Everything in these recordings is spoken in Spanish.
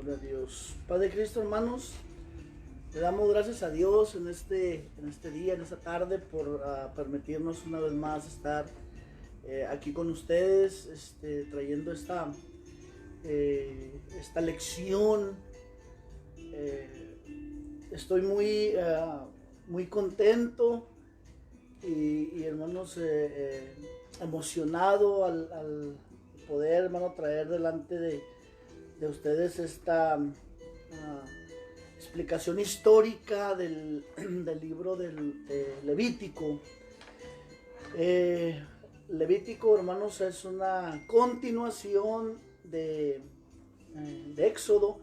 Gloria a Dios. Padre Cristo, hermanos, le damos gracias a Dios en este día, en esta tarde, por permitirnos una vez más estar aquí con ustedes, trayendo esta lección. Estoy muy contento y hermanos, emocionado al poder, hermano, traer delante de ustedes esta explicación histórica del libro de Levítico. Levítico, hermanos, es una continuación de Éxodo,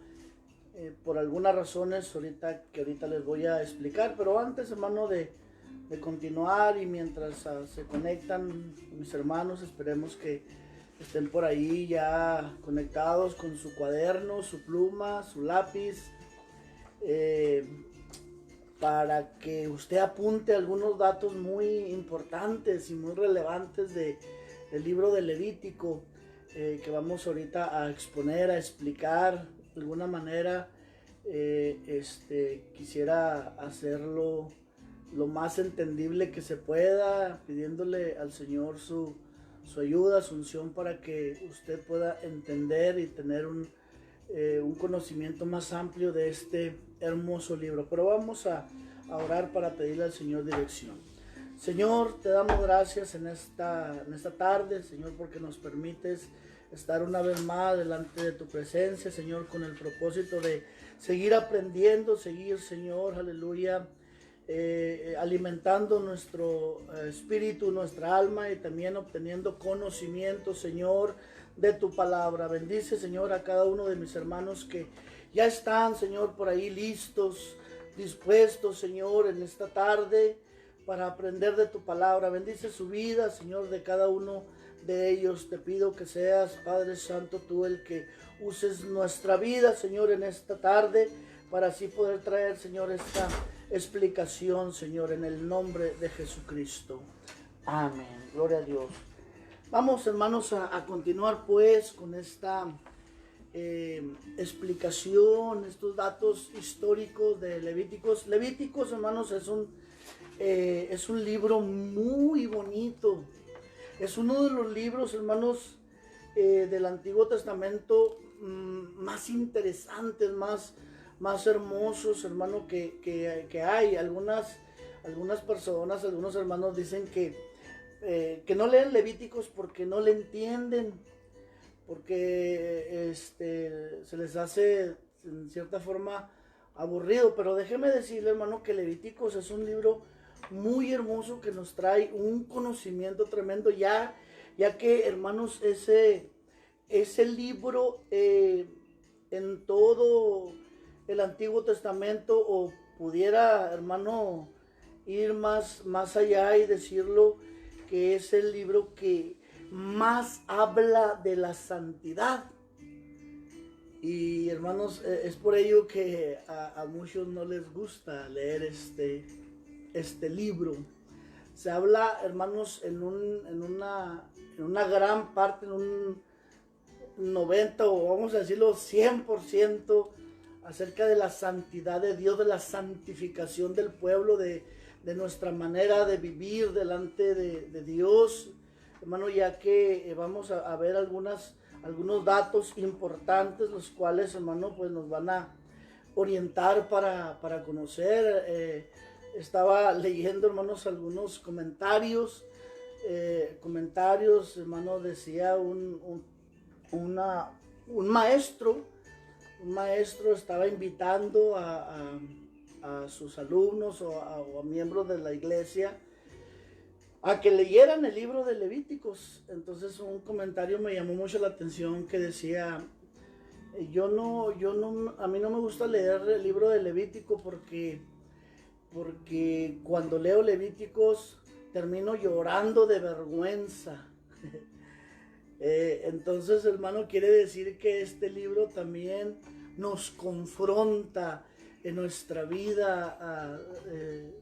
por algunas razones que ahorita les voy a explicar. Pero antes, hermano, de continuar, y mientras se conectan mis hermanos, esperemos que estén por ahí ya conectados con su cuaderno, su pluma, su lápiz, para que usted apunte algunos datos muy importantes y muy relevantes del libro de Levítico, que vamos ahorita a exponer, a explicar de alguna manera. Quisiera hacerlo lo más entendible que se pueda, pidiéndole al Señor su ayuda, su unción, para que usted pueda entender y tener un conocimiento más amplio de este hermoso libro. Pero vamos a orar para pedirle al Señor dirección. Señor, te damos gracias en esta tarde, Señor, porque nos permites estar una vez más delante de tu presencia, Señor, con el propósito de seguir aprendiendo, Señor, aleluya, alimentando nuestro espíritu, nuestra alma, y también obteniendo conocimiento, Señor, de tu palabra. Bendice, Señor, a cada uno de mis hermanos que ya están, Señor, por ahí listos, dispuestos, Señor, en esta tarde para aprender de tu palabra. Bendice su vida, Señor, de cada uno de ellos. Te pido que seas, Padre Santo, tú el que uses nuestra vida, Señor, en esta tarde, para así poder traer, Señor, esta explicación, Señor, en el nombre de Jesucristo. Amén. Gloria a Dios. Vamos, hermanos, a continuar pues con esta explicación, estos datos históricos de Levíticos. Levíticos, hermanos, es un libro muy bonito. Es uno de los libros, hermanos, del Antiguo Testamento más interesantes, más hermosos, hermano, que hay. Algunas personas, algunos hermanos dicen que no leen Levíticos porque no le entienden, porque se les hace en cierta forma aburrido. Pero déjeme decirle, hermano, que Levíticos es un libro muy hermoso que nos trae un conocimiento tremendo, ya que, hermanos, ese libro en todo el Antiguo Testamento, o pudiera, hermano, ir más allá y decirlo, que es el libro que más habla de la santidad. Y, hermanos, es por ello que a muchos no les gusta leer este libro. Se habla, hermanos, en una gran parte, en un 90, o vamos a decirlo 100%, acerca de la santidad de Dios, de la santificación del pueblo, de nuestra manera de vivir delante de Dios, hermano, ya que vamos a ver algunos datos importantes, los cuales, hermano, pues nos van a orientar para conocer. Estaba leyendo, hermanos, algunos comentarios, hermano. Decía un maestro estaba invitando a sus alumnos o a miembros de la iglesia a que leyeran el libro de Levíticos. Entonces, un comentario me llamó mucho la atención, que decía: a mí no me gusta leer el libro de Levítico porque cuando leo Levíticos termino llorando de vergüenza. Entonces, hermano, quiere decir que este libro también nos confronta en nuestra vida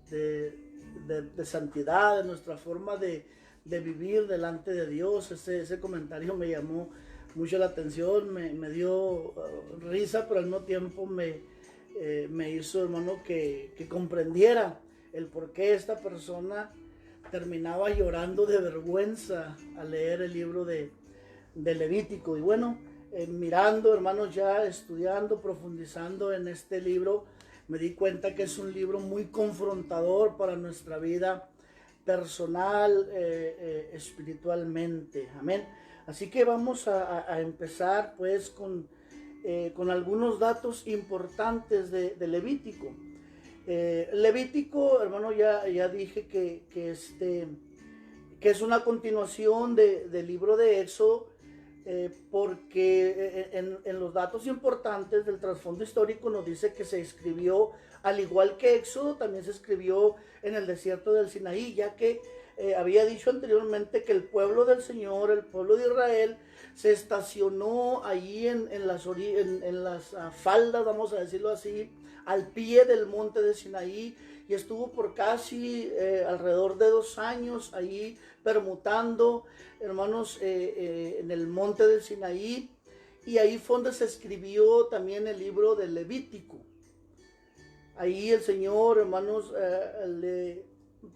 de santidad, en nuestra forma de vivir delante de Dios. Ese comentario me llamó mucho la atención, me dio risa, pero al mismo tiempo me hizo, hermano, que comprendiera el por qué esta persona terminaba llorando de vergüenza al leer el libro de Levítico. Y bueno, mirando, hermanos, ya estudiando, profundizando en este libro, me di cuenta que es un libro muy confrontador para nuestra vida personal, espiritualmente. Amén. Así que vamos a empezar pues con algunos datos importantes de Levítico. Levítico, hermano, ya dije que es una continuación del libro de Éxodo, porque en los datos importantes del trasfondo histórico nos dice que se escribió, al igual que Éxodo, también se escribió en el desierto del Sinaí, ya que había dicho anteriormente que el pueblo del Señor, el pueblo de Israel, se estacionó allí en las faldas, vamos a decirlo así, al pie del monte de Sinaí, y estuvo por casi alrededor de 2 años allí permutando, hermanos, en el monte del Sinaí, y ahí fue donde se escribió también el libro del Levítico. Ahí el Señor, hermanos, le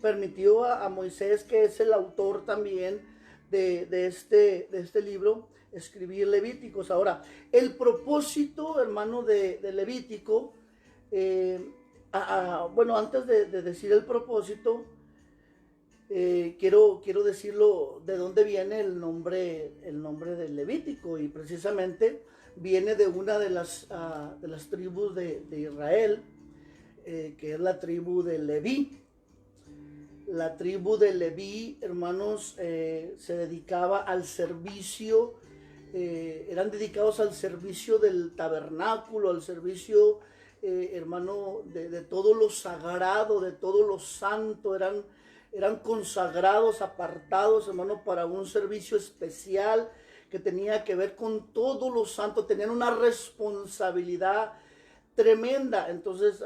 permitió a Moisés, que es el autor también de este libro, escribir Levíticos. Ahora, el propósito, hermano, de Levítico, bueno, antes de decir el propósito, quiero decirlo de dónde viene el nombre del Levítico, y precisamente viene de una de las tribus de Israel, que es la tribu de Leví. La tribu de Leví, hermanos, se dedicaba al servicio, eran dedicados al servicio del tabernáculo, al servicio, hermano, de todo lo sagrado, de todo lo santo. Eran consagrados, apartados, hermano, para un servicio especial que tenía que ver con todo lo santo. Tenían una responsabilidad tremenda. Entonces,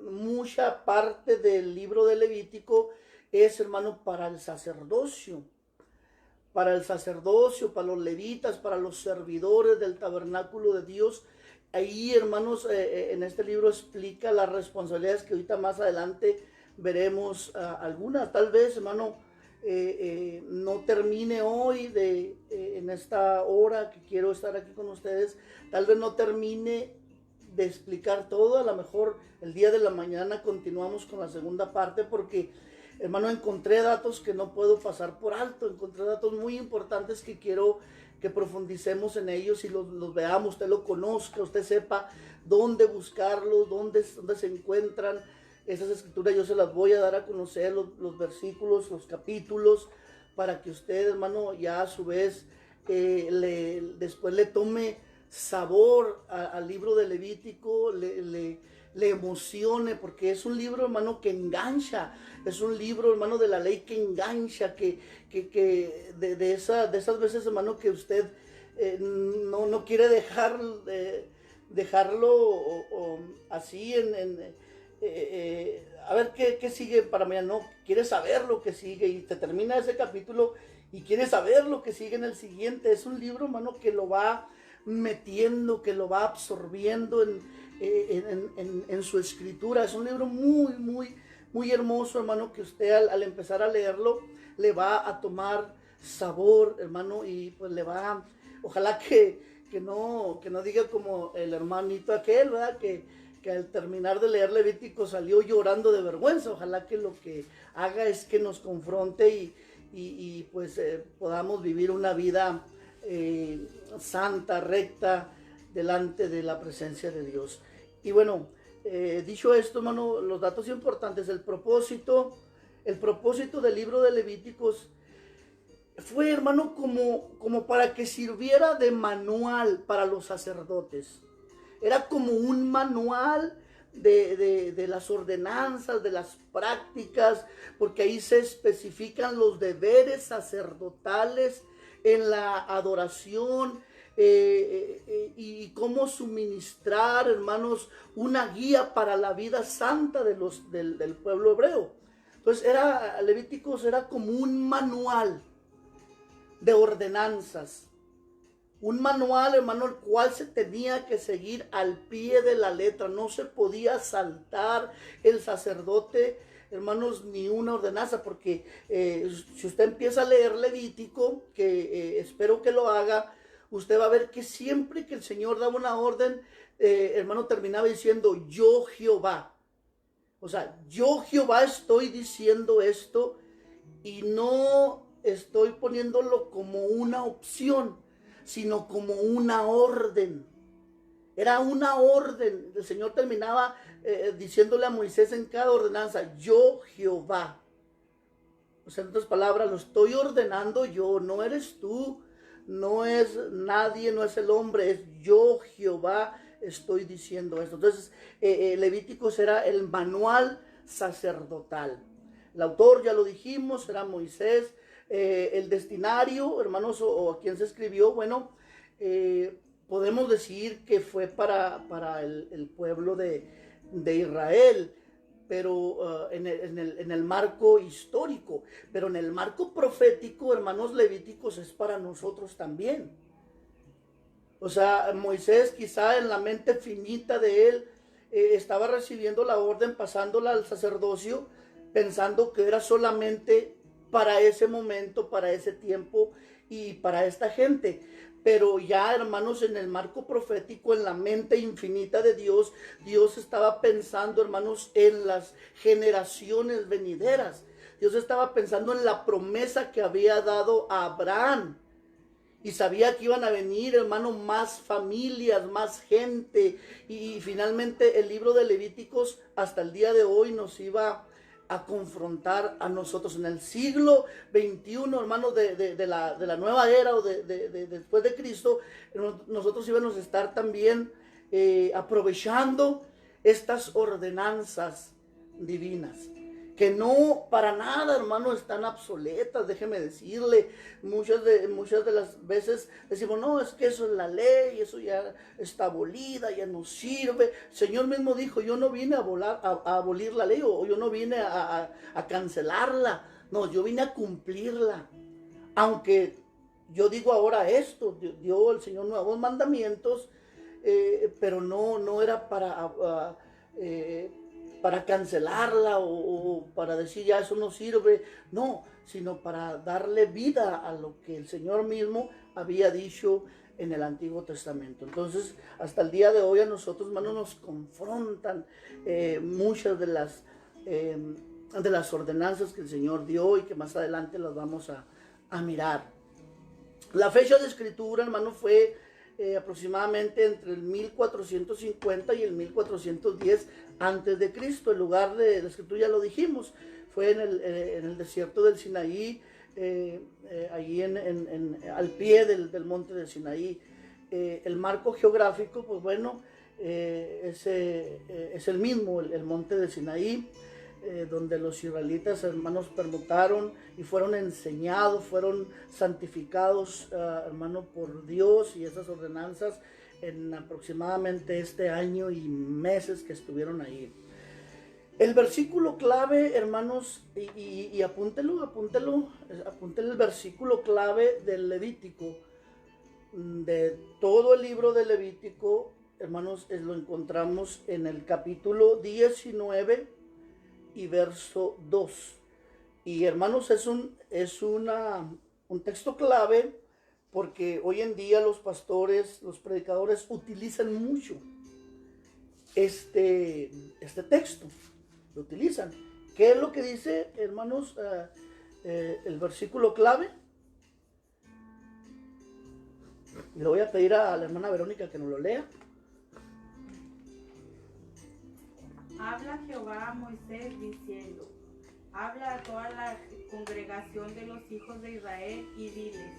mucha parte del libro de Levítico es, hermano, para el sacerdocio, para los levitas, para los servidores del tabernáculo de Dios. Ahí, hermanos, en este libro explica las responsabilidades que ahorita más adelante veremos algunas. Tal vez, hermano, no termine hoy en esta hora que quiero estar aquí con ustedes, tal vez no termine de explicar todo. A lo mejor el día de la mañana continuamos con la segunda parte, porque, hermano, encontré datos que no puedo pasar por alto. Encontré datos muy importantes que quiero que profundicemos en ellos y los veamos, usted lo conozca, usted sepa dónde buscarlos, dónde se encuentran esas escrituras. Yo se las voy a dar a conocer, los versículos, los capítulos, para que usted, hermano, ya a su vez después le tome sabor al libro de Levítico, le emocione, porque es un libro, hermano, que engancha. Es un libro, hermano, de la ley que engancha, que de esas veces, hermano, que usted no quiere dejarlo así a ver qué sigue para mañana. No, quiere saber lo que sigue, y te termina ese capítulo y quiere saber lo que sigue en el siguiente. Es un libro, hermano, que lo va metiendo, que lo va absorbiendo en su escritura. Es un libro muy, muy, muy hermoso, hermano, que usted al empezar a leerlo le va a tomar sabor, hermano, y pues ojalá que no diga como el hermanito aquel, ¿verdad? Que al terminar de leer Levítico salió llorando de vergüenza. Ojalá que lo que haga es que nos confronte y pues podamos vivir una vida santa, recta, delante de la presencia de Dios. Y bueno, dicho esto, hermano, los datos importantes. El propósito del libro de Levíticos fue, hermano, como para que sirviera de manual para los sacerdotes. Era como un manual de las ordenanzas, de las prácticas, porque ahí se especifican los deberes sacerdotales en la adoración, y cómo suministrar, hermanos, una guía para la vida santa del pueblo hebreo. Entonces Levíticos era como un manual de ordenanzas, un manual, hermano, el cual se tenía que seguir al pie de la letra. No se podía saltar el sacerdote, hermanos, ni una ordenanza, porque si usted empieza a leer Levítico, que espero que lo haga, usted va a ver que siempre que el Señor daba una orden, hermano, terminaba diciendo, yo Jehová. O sea, yo Jehová estoy diciendo esto y no estoy poniéndolo como una opción, sino como una orden. Era una orden. El Señor terminaba diciéndole a Moisés en cada ordenanza, yo Jehová. O sea, en otras palabras, lo estoy ordenando yo, no eres tú, no es nadie, no es el hombre, es yo Jehová estoy diciendo esto. Entonces, Levíticos era el manual sacerdotal. El autor, ya lo dijimos, era Moisés. El destinario, hermanos, o a quien se escribió, bueno, podemos decir que fue para el pueblo de Israel, pero en el marco histórico, pero en el marco profético, hermanos, Levíticos es para nosotros también. O sea, Moisés quizá en la mente finita de él estaba recibiendo la orden, pasándola al sacerdocio, pensando que era solamente para ese momento, para ese tiempo y para esta gente. Pero ya, hermanos, en el marco profético, en la mente infinita de Dios, Dios estaba pensando, hermanos, en las generaciones venideras. Dios estaba pensando en la promesa que había dado a Abraham. Y sabía que iban a venir, hermano, más familias, más gente. Y finalmente el libro de Levíticos hasta el día de hoy nos iba a confrontar a nosotros. En el siglo XXI, hermano, de la nueva era o después de Cristo, nosotros íbamos a estar también aprovechando estas ordenanzas divinas, que no para nada, hermano, están obsoletas. Déjeme decirle, muchas de las veces decimos, no, es que eso es la ley, eso ya está abolida, ya no sirve. El Señor mismo dijo, yo no vine a abolir la ley, o yo no vine a cancelarla, no, yo vine a cumplirla. Aunque yo digo ahora esto, dio el Señor nuevos mandamientos, pero no era para cancelarla o para decir ya eso no sirve, no, sino para darle vida a lo que el Señor mismo había dicho en el Antiguo Testamento. Entonces, hasta el día de hoy a nosotros, hermanos, nos confrontan muchas de las ordenanzas que el Señor dio y que más adelante las vamos a mirar. La fecha de escritura, hermano, fue aproximadamente entre el 1450 y el 1410 antes de Cristo. El lugar de la escritura ya lo dijimos, fue en el desierto del Sinaí, allí al pie del monte del Sinaí. El marco geográfico, pues bueno, es el mismo, el monte del Sinaí, donde los israelitas, hermanos, permutaron y fueron enseñados, fueron santificados, hermano, por Dios y esas ordenanzas en aproximadamente este año y meses que estuvieron ahí. El versículo clave, hermanos, y apúntelo el versículo clave del Levítico, de todo el libro de Levítico, hermanos, lo encontramos en el capítulo 19 y verso 2. Y hermanos, es un texto clave, porque hoy en día los pastores, los predicadores utilizan mucho este texto, lo utilizan. ¿Qué es lo que dice, hermanos, el versículo clave? Le voy a pedir a la hermana Verónica que nos lo lea. Habla Jehová a Moisés diciendo, habla a toda la congregación de los hijos de Israel y diles,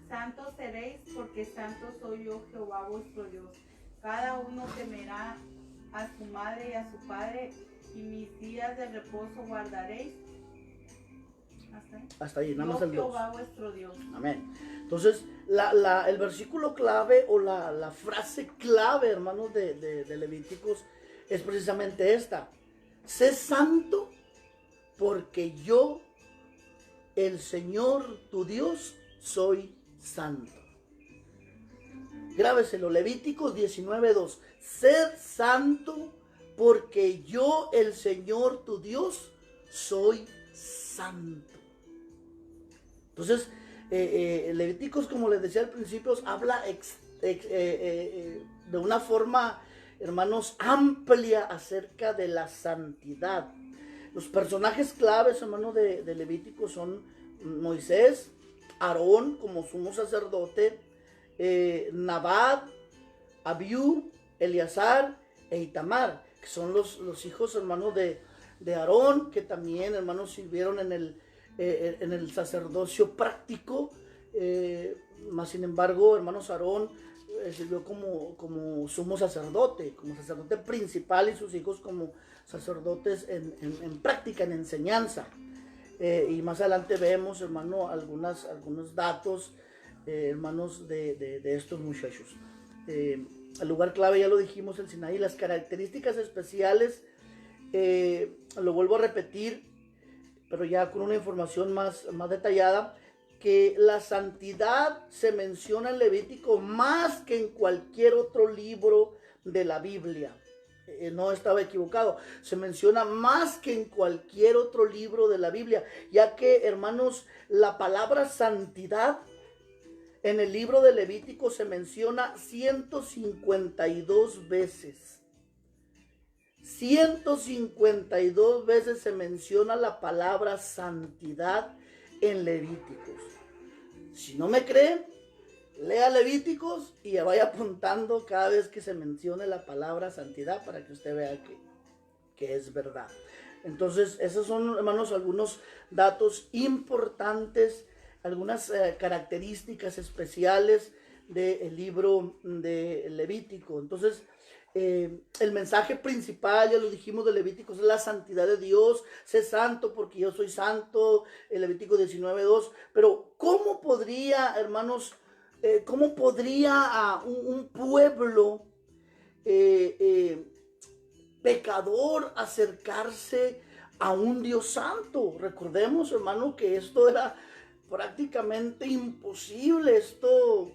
santos seréis porque santo soy yo Jehová vuestro Dios. Cada uno temerá a su madre y a su padre, y mis días de reposo guardaréis. Hasta ahí, nada más el 2. Jehová vuestro Dios. Amén. Entonces, el versículo clave o la frase clave, hermanos, de Levíticos es precisamente esta: sé santo porque yo, el Señor tu Dios, soy santo. Grábeselo, Levíticos 19:2. Sed santo porque yo, el Señor tu Dios, soy santo. Entonces, Levíticos, como les decía al principio, habla de una forma, hermanos, amplia acerca de la santidad. Los personajes claves, hermanos, de Levítico son Moisés, Aarón como sumo sacerdote, Nadab, Abiú, Eleazar e Itamar, que son los hijos, hermanos, de Aarón, que también, hermanos, sirvieron en el sacerdocio práctico. Más sin embargo, hermanos, Aarón sirvió como sumo sacerdote, como sacerdote principal, y sus hijos como sacerdotes en práctica, en enseñanza. Y más adelante vemos, hermano, algunos datos, hermanos, de estos muchachos. El lugar clave, ya lo dijimos, el Sinaí. Las características especiales, lo vuelvo a repetir, pero ya con una información más detallada, que la santidad se menciona en Levítico más que en cualquier otro libro de la Biblia. No estaba equivocado, se menciona más que en cualquier otro libro de la Biblia, ya que, hermanos, la palabra santidad en el libro de Levítico se menciona 152 veces. 152 veces se menciona la palabra santidad en Levíticos. Si no me creen, lea Levíticos y vaya apuntando cada vez que se mencione la palabra santidad para que usted vea que es verdad. Entonces, esos son, hermanos, algunos datos importantes, algunas características especiales del libro de Levítico. Entonces, el mensaje principal, ya lo dijimos, de Levítico es la santidad de Dios. Sé santo porque yo soy santo, el Levítico 19:2. Pero ¿cómo podría, hermanos, cómo podría un pueblo pecador acercarse a un Dios santo? Recordemos, hermano, que esto era prácticamente imposible. Esto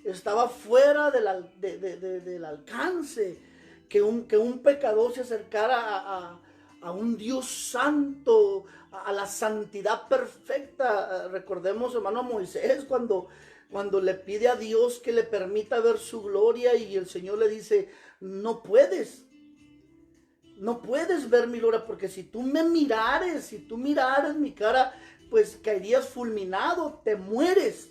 estaba fuera del alcance, que un pecador se acercara a un Dios santo, a la santidad perfecta. Recordemos, hermano, a Moisés cuando le pide a Dios que le permita ver su gloria, y el Señor le dice: no puedes ver mi gloria, porque si tú mirares mi cara, pues caerías fulminado, te mueres.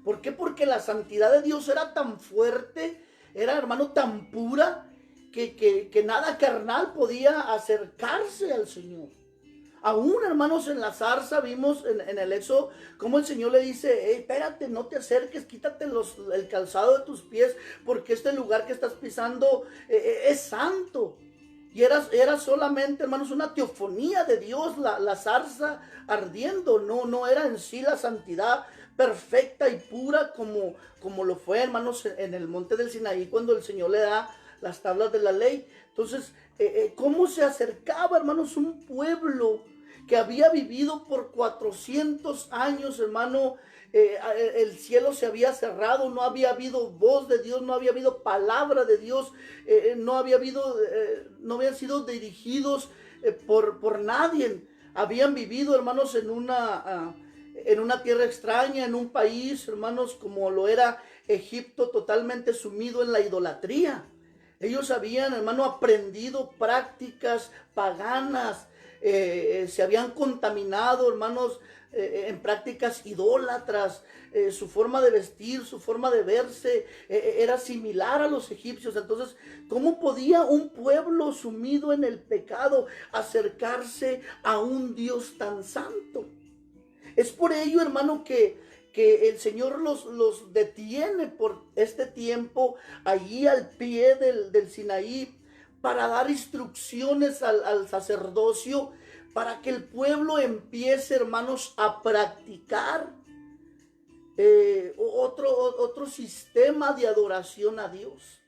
¿Por qué? Porque la santidad de Dios era tan fuerte, era, hermano, tan pura, que nada carnal podía acercarse al Señor. Aún, hermanos, en la zarza vimos en el Éxodo cómo el Señor le dice: espérate, no te acerques, quítate el calzado de tus pies, porque este lugar que estás pisando es santo. Y era solamente, hermanos, una teofonía de Dios, la zarza ardiendo. No era en sí la santidad perfecta y pura como lo fue, hermanos, en el monte del Sinaí, cuando el Señor le da las tablas de la ley. Entonces, ¿cómo se acercaba, hermanos, un pueblo que había vivido por 400 años, hermano? El cielo se había cerrado, no había habido voz de Dios, no había habido palabra de Dios, no habían sido dirigidos por nadie. Habían vivido, hermanos, en una tierra extraña, en un país, hermanos, como lo era Egipto, totalmente sumido en la idolatría. Ellos habían, hermano, aprendido prácticas paganas, se habían contaminado, hermanos, en prácticas idólatras. Su forma de vestir, su forma de verse era similar a los egipcios. Entonces, ¿cómo podía un pueblo sumido en el pecado acercarse a un Dios tan santo? Es por ello, hermano, que el Señor los detiene por este tiempo allí al pie del Sinaí, para dar instrucciones al sacerdocio, para que el pueblo empiece, hermanos, a practicar otro sistema de adoración a Dios.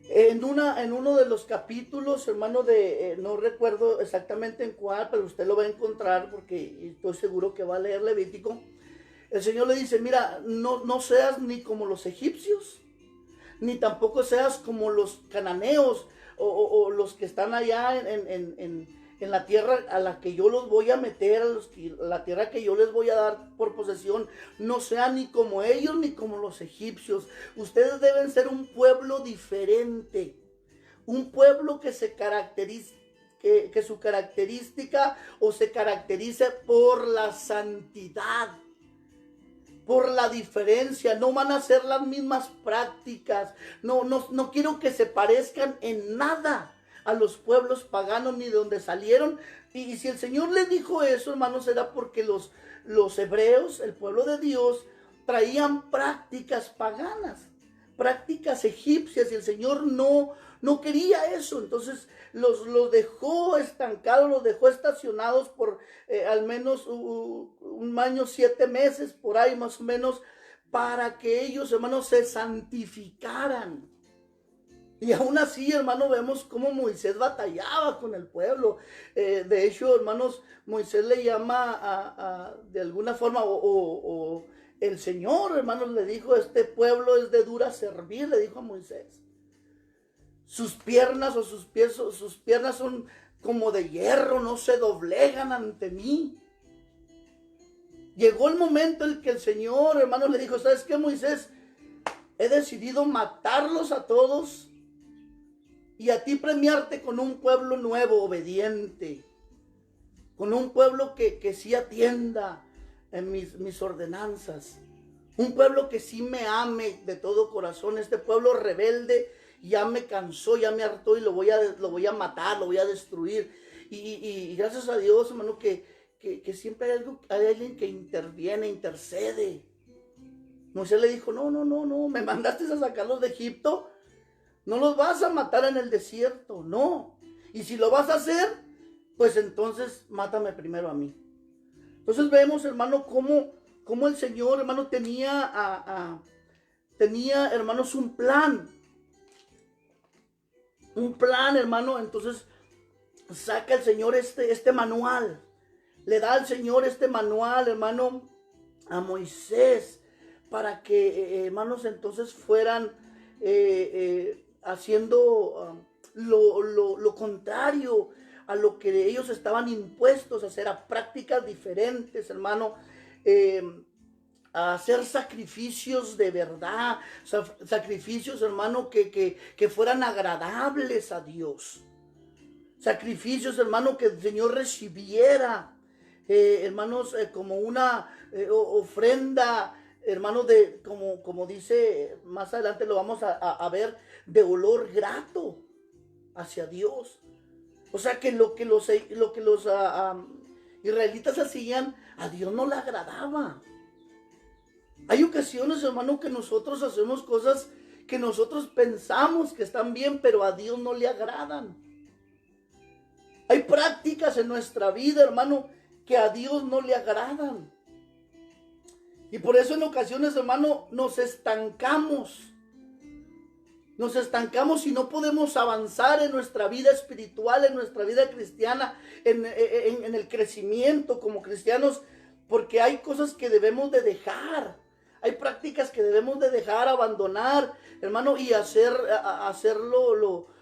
En uno de los capítulos, hermano, no recuerdo exactamente en cuál, pero usted lo va a encontrar porque estoy seguro que va a leer Levítico. el Señor le dice, mira, no seas ni como los egipcios, ni tampoco seas como los cananeos o los que están allá en la tierra a la que yo los voy a meter, la tierra que yo les voy a dar por posesión. No sean ni como ellos ni como los egipcios. Ustedes deben ser un pueblo diferente, un pueblo que se caracteriza, que su característica o se caracterice por la santidad, por la diferencia. No van a ser las mismas prácticas. No quiero que se parezcan en nada a los pueblos paganos ni de donde salieron. Y si el Señor le dijo eso, hermanos, era porque los hebreos, el pueblo de Dios, traían prácticas paganas, prácticas egipcias, y el Señor no quería eso. Entonces los dejó estancados, los dejó estacionados por al menos un año, 7 meses, por ahí más o menos, para que ellos, hermanos, se santificaran. Y aún así, hermano, vemos cómo Moisés batallaba con el pueblo. De hecho, hermanos, Moisés le llama de alguna forma, o el Señor, hermanos, le dijo, este pueblo es de dura servir, le dijo a Moisés. Sus piernas o sus pies, sus piernas son como de hierro, no se doblegan ante mí. Llegó el momento en que el Señor, hermanos, le dijo, ¿sabes qué, Moisés? He decidido matarlos a todos y a ti premiarte con un pueblo nuevo, obediente, con un pueblo que sí atienda en mis ordenanzas, un pueblo que sí me ame de todo corazón. Este pueblo rebelde ya me cansó, ya me hartó, y lo voy a matar, lo voy a destruir. Y gracias a Dios, hermano, que siempre hay alguien que interviene, intercede. Moisés le dijo, no, me mandaste a sacarlos de Egipto, no los vas a matar en el desierto, no. Y si lo vas a hacer, pues entonces mátame primero a mí. Entonces vemos, hermano, cómo el Señor, hermano, tenía, hermanos, un plan. Un plan, hermano. Entonces saca el Señor este manual. Le da al Señor este manual, hermano, a Moisés, para que, hermanos, entonces fueran haciendo lo contrario a lo que ellos estaban impuestos a hacer, a prácticas diferentes, hermano, a hacer sacrificios de verdad, sacrificios, hermano, que fueran agradables a Dios, sacrificios, hermano, que el Señor recibiera, hermanos, como una ofrenda, hermanos, como dice más adelante, lo vamos a ver, de olor grato hacia Dios. O sea, que lo que los israelitas hacían, a Dios no le agradaba. Hay ocasiones, hermano, que nosotros hacemos cosas que nosotros pensamos que están bien, pero a Dios no le agradan. Hay prácticas en nuestra vida, hermano, que a Dios no le agradan. Y por eso en ocasiones, hermano, nos estancamos y no podemos avanzar en nuestra vida espiritual, en nuestra vida cristiana, en el crecimiento como cristianos, porque hay cosas que debemos de dejar, hay prácticas que debemos de dejar, abandonar, hermano, y hacerlo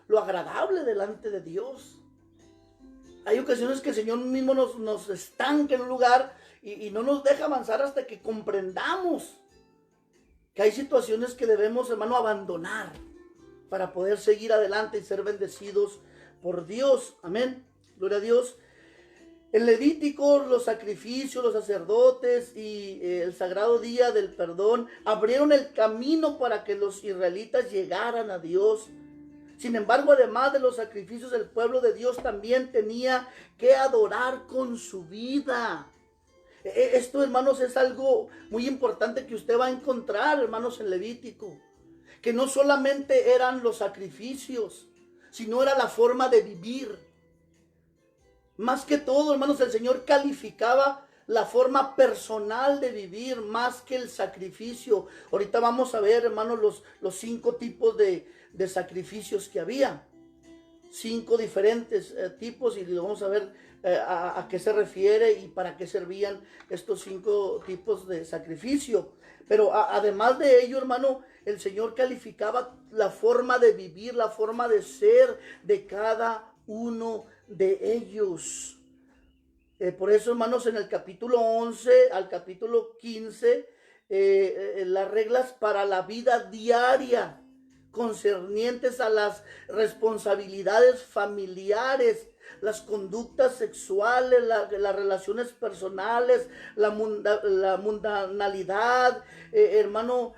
lo agradable delante de Dios. Hay ocasiones que el Señor mismo nos estanca en un lugar y no nos deja avanzar hasta que comprendamos que hay situaciones que debemos, hermano, abandonar para poder seguir adelante y ser bendecidos por Dios. Amén. Gloria a Dios. En Levítico, los sacrificios, los sacerdotes y el sagrado día del perdón abrieron el camino para que los israelitas llegaran a Dios. Sin embargo, además de los sacrificios, el pueblo de Dios también tenía que adorar con su vida. Esto, hermanos, es algo muy importante que usted va a encontrar, hermanos, en Levítico. Que no solamente eran los sacrificios, sino era la forma de vivir. Más que todo, hermanos, el Señor calificaba la forma personal de vivir más que el sacrificio. Ahorita vamos a ver, hermanos, los 5 tipos de sacrificios que había. 5 diferentes tipos, y vamos a ver a qué se refiere y para qué servían estos 5 tipos de sacrificio. Pero además de ello, hermano, el Señor calificaba la forma de vivir, la forma de ser de cada uno de ellos. Por eso, hermanos, en el capítulo 11 al capítulo 15, las reglas para la vida diaria concernientes a las responsabilidades familiares, las conductas sexuales, las relaciones personales, la mundanalidad, hermano,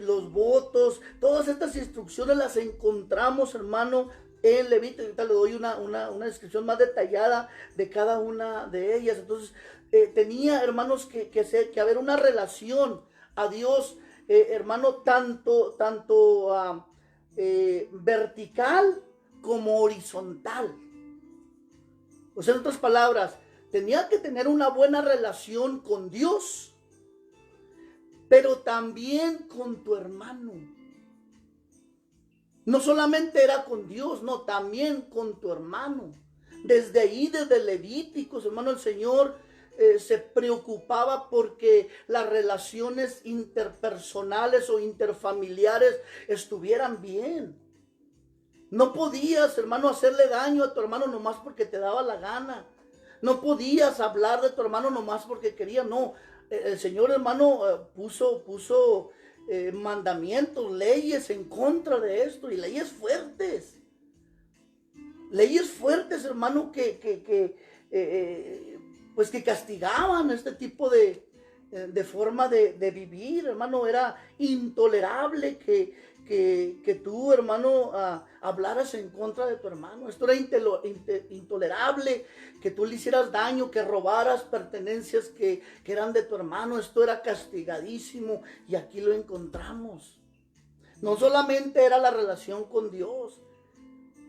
los votos, todas estas instrucciones las encontramos, hermano, en Levítico. Ahorita le doy una descripción más detallada de cada una de ellas. Entonces, tenía, hermanos, que haber una relación a Dios, hermano, tanto vertical como horizontal. O sea, en otras palabras, tenía que tener una buena relación con Dios, pero también con tu hermano. No solamente era con Dios, no, también con tu hermano. Desde ahí, desde Levíticos, hermano, el Señor se preocupaba porque las relaciones interpersonales o interfamiliares estuvieran bien. No podías, hermano, hacerle daño a tu hermano nomás porque te daba la gana. No podías hablar de tu hermano nomás porque quería, no. El Señor, hermano, puso mandamientos, leyes en contra de esto, y leyes fuertes. Leyes fuertes, hermano, pues que castigaban este tipo de forma de vivir, hermano. Era intolerable que tú, hermano, hablaras en contra de tu hermano. Esto era intolerable que tú le hicieras daño, que robaras pertenencias que eran de tu hermano. Esto era castigadísimo, y aquí lo encontramos. No solamente era la relación con Dios.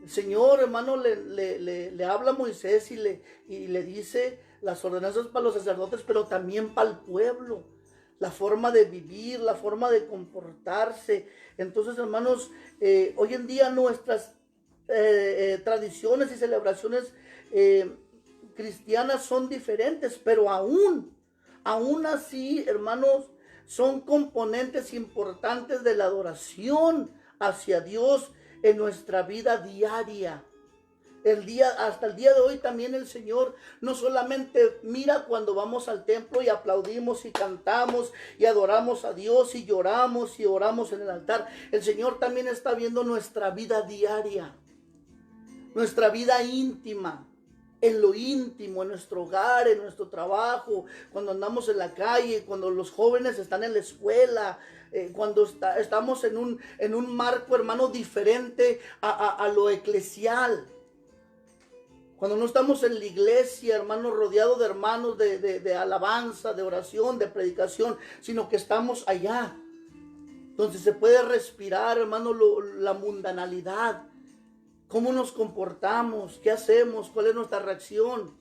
El Señor, hermano, le habla a Moisés y le dice las ordenanzas para los sacerdotes, pero también para el pueblo. La forma de vivir, la forma de comportarse. Entonces, hermanos, hoy en día nuestras tradiciones y celebraciones cristianas son diferentes, pero aún así, hermanos, son componentes importantes de la adoración hacia Dios en nuestra vida diaria. Hasta el día de hoy también el Señor no solamente mira cuando vamos al templo y aplaudimos y cantamos y adoramos a Dios y lloramos y oramos en el altar. El Señor también está viendo nuestra vida diaria, nuestra vida íntima, en lo íntimo, en nuestro hogar, en nuestro trabajo, cuando andamos en la calle, cuando los jóvenes están en la escuela, cuando estamos en un marco, hermano, diferente a lo eclesial. Cuando no estamos en la iglesia, hermano, rodeado de hermanos de alabanza, de oración, de predicación, sino que estamos allá. Entonces se puede respirar, hermano, la mundanalidad. ¿Cómo nos comportamos? ¿Qué hacemos? ¿Cuál es nuestra reacción?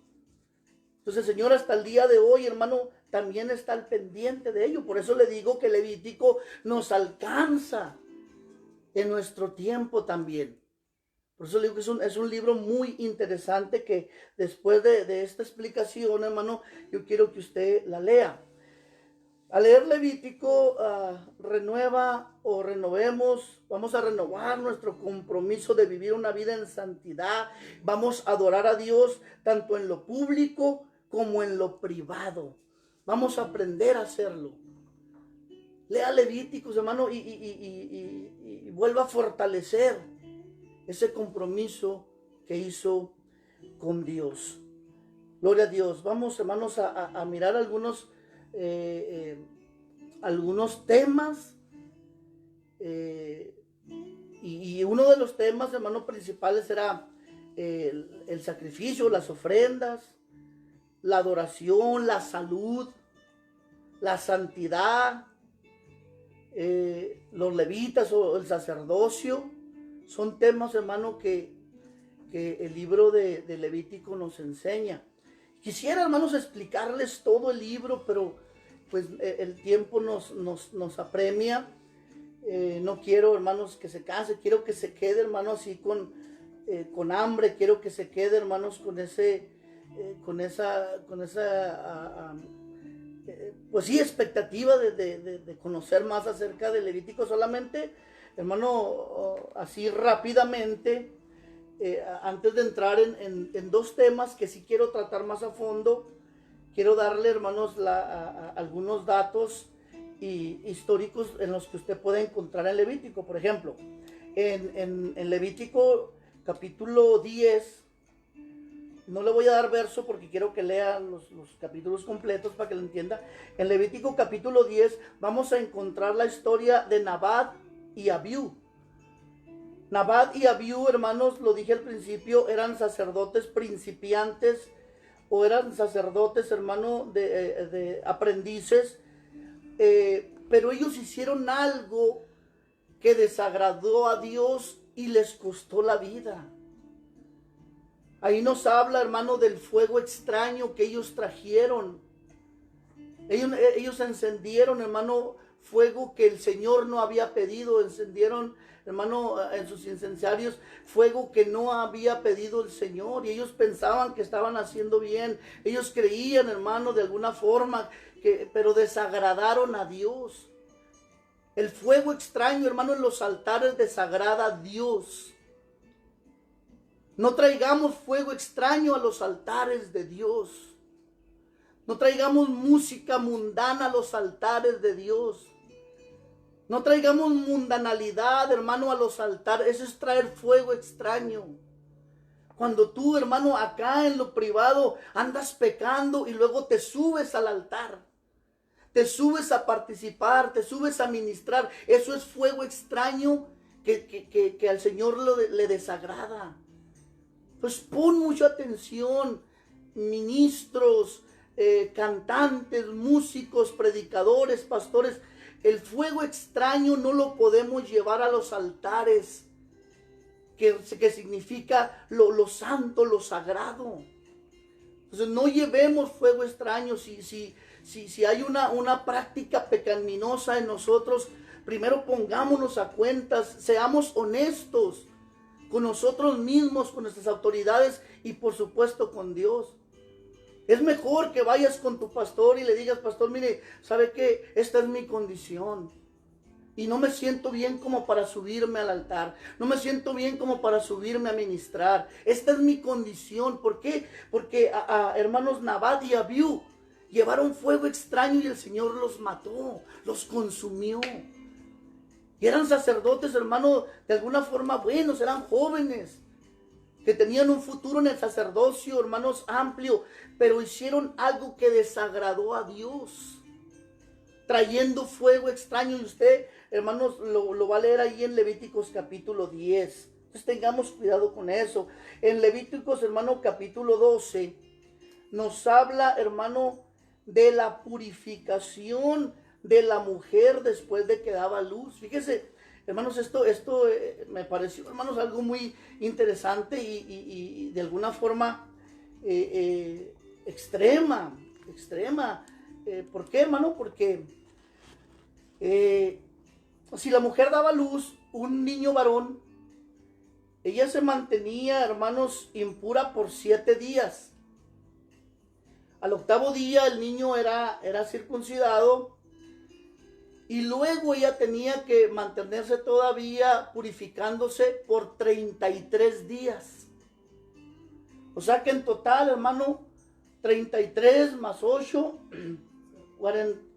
Entonces el Señor hasta el día de hoy, hermano, también está al pendiente de ello. Por eso le digo que Levítico nos alcanza en nuestro tiempo también. Por eso le digo que es un libro muy interesante, que después de esta explicación, hermano, yo quiero que usted la lea. Al leer Levítico, vamos a renovar nuestro compromiso de vivir una vida en santidad. Vamos a adorar a Dios tanto en lo público como en lo privado. Vamos a aprender a hacerlo. Lea Levíticos, hermano, y vuelva a fortalecer ese compromiso que hizo con Dios. Gloria a Dios. Vamos, hermanos, a mirar algunos temas, y uno de los temas, hermanos, principales era el sacrificio, las ofrendas, la adoración, la salud, la santidad, los levitas o el sacerdocio. Son temas, hermano, que el libro de Levítico nos enseña. Quisiera, hermanos, explicarles todo el libro, pero pues el tiempo nos apremia. No quiero, hermanos, que se canse. Quiero que se quede, hermano, así con con hambre, quiero que se quede, hermanos, pues sí, expectativa de conocer más acerca de Levítico. Solamente, hermano, así rápidamente, antes de entrar en dos temas que sí quiero tratar más a fondo, quiero darle, hermanos, algunos datos históricos en los que usted puede encontrar en Levítico. Por ejemplo, en Levítico capítulo 10, no le voy a dar verso porque quiero que lea los capítulos completos para que lo entienda. En Levítico capítulo 10 vamos a encontrar la historia de Nadab y Abiú. Nadab y Abiú, hermanos, lo dije al principio, eran sacerdotes principiantes o eran sacerdotes, hermano, de aprendices, pero ellos hicieron algo que desagradó a Dios y les costó la vida. Ahí nos habla, hermano, del fuego extraño que ellos trajeron. Ellos encendieron, hermano, fuego que el Señor no había pedido. Encendieron, hermano, en sus incensarios, fuego que no había pedido el Señor. Y ellos pensaban que estaban haciendo bien. Ellos creían, hermano, de alguna forma, pero desagradaron a Dios. El fuego extraño, hermano, en los altares desagrada a Dios. No traigamos fuego extraño a los altares de Dios. No traigamos música mundana a los altares de Dios. No traigamos mundanalidad, hermano, a los altares. Eso es traer fuego extraño. Cuando tú, hermano, acá en lo privado andas pecando y luego te subes al altar. Te subes a participar, te subes a ministrar. Eso es fuego extraño que al Señor le desagrada. Pues pon mucha atención, ministros, cantantes, músicos, predicadores, pastores. El fuego extraño no lo podemos llevar a los altares, que significa lo santo, lo sagrado. Entonces no llevemos fuego extraño. Si hay una práctica pecaminosa en nosotros, primero pongámonos a cuentas, seamos honestos con nosotros mismos, con nuestras autoridades y por supuesto con Dios. Es mejor que vayas con tu pastor y le digas: pastor, mire, ¿sabe qué? Esta es mi condición y no me siento bien como para subirme al altar, no me siento bien como para subirme a ministrar. Esta es mi condición. ¿Por qué? Porque hermanos, Nadab y Abiú llevaron fuego extraño y el Señor los mató, los consumió. Y eran sacerdotes, hermano, de alguna forma buenos, eran jóvenes, que tenían un futuro en el sacerdocio, hermanos, amplio, pero hicieron algo que desagradó a Dios, trayendo fuego extraño. Y usted, hermanos, lo va a leer ahí en Levíticos capítulo 10. Entonces tengamos cuidado con eso. En Levíticos, hermano, capítulo 12, nos habla, hermano, de la purificación de la mujer después de que daba luz. Fíjese, hermanos, esto me pareció, hermanos, algo muy interesante y de alguna forma extrema. ¿Por qué, hermano? Porque si la mujer daba luz un niño varón, ella se mantenía, hermanos, impura por 7 días. Al 8º día el niño era circuncidado. Y luego ella tenía que mantenerse todavía purificándose por 33 días. O sea que en total, hermano, 33 más 8,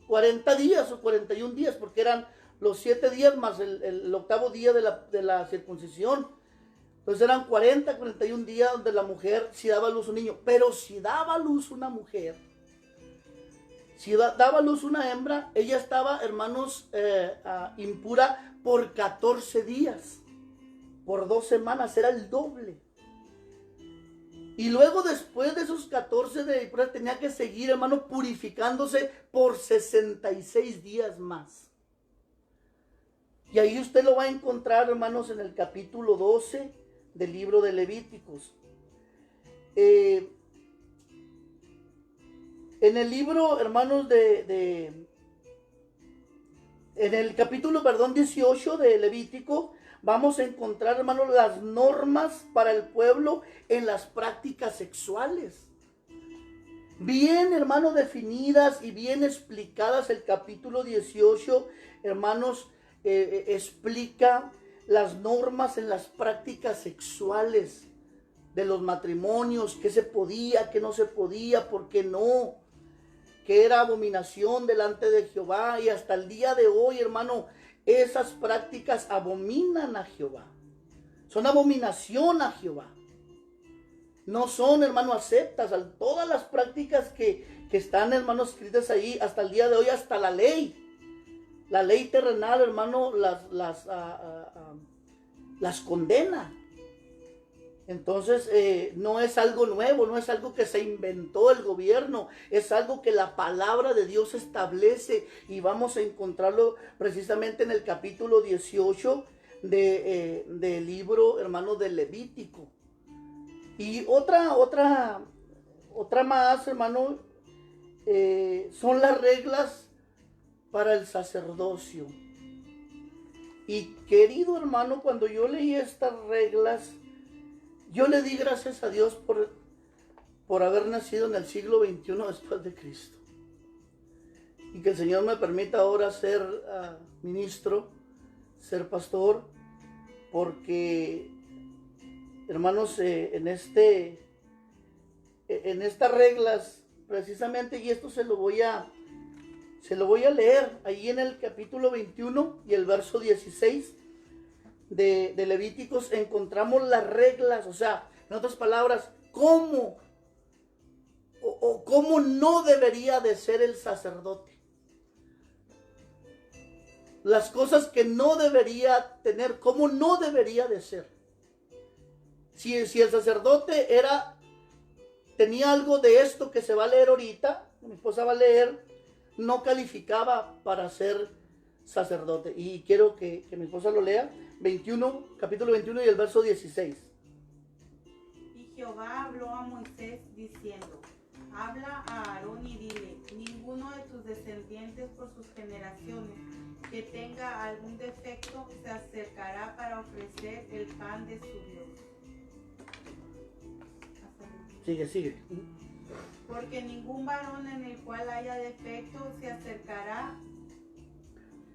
40 días o 41 días, porque eran los 7 días más el 8º día de la circuncisión. Entonces eran 41 días donde la mujer sí daba a luz un niño. Pero si daba a luz una mujer, si daba a luz una hembra, ella estaba, hermanos, impura por 14 días. Por 2 semanas, era el doble. Y luego después de esos 14 de impureza tenía que seguir, hermano, purificándose por 66 días más. Y ahí usted lo va a encontrar, hermanos, en el capítulo 12 del libro de Levíticos. En el libro, hermanos, en el capítulo, 18 de Levítico, vamos a encontrar, hermanos, las normas para el pueblo en las prácticas sexuales. Bien, hermanos, definidas y bien explicadas. El capítulo 18, hermanos, explica las normas en las prácticas sexuales de los matrimonios, qué se podía, qué no se podía, por qué no, que era abominación delante de Jehová. Y hasta el día de hoy, hermano, esas prácticas abominan a Jehová. Son abominación a Jehová. No son, hermano, aceptas. Todas las prácticas que están, hermano, escritas ahí hasta el día de hoy, hasta la ley terrenal, hermano, las condena. Entonces, no es algo nuevo, no es algo que se inventó el gobierno, es algo que la palabra de Dios establece, y vamos a encontrarlo precisamente en el capítulo 18 del libro, hermano, del Levítico. Y otra más, hermano, son las reglas para el sacerdocio. Y querido hermano, cuando yo leí estas reglas, yo le di gracias a Dios por haber nacido en el siglo XXI después de Cristo. Y que el Señor me permita ahora ser ministro, ser pastor, porque, hermanos, en estas reglas, precisamente, y esto se lo voy a leer, ahí en el capítulo 21 y el verso 16, de Levíticos, encontramos las reglas, o sea, en otras palabras, cómo no debería de ser el sacerdote. Las cosas que no debería tener, cómo no debería de ser. Si el sacerdote tenía algo de esto que se va a leer ahorita, mi esposa va a leer, no calificaba para ser sacerdote. Y quiero que mi esposa lo lea. Capítulo 21 y el verso 16. Y Jehová habló a Moisés diciendo: habla a Aarón y dile: ninguno de tus descendientes por sus generaciones que tenga algún defecto se acercará para ofrecer el pan de su Dios. Sigue. Porque ningún varón en el cual haya defecto se acercará.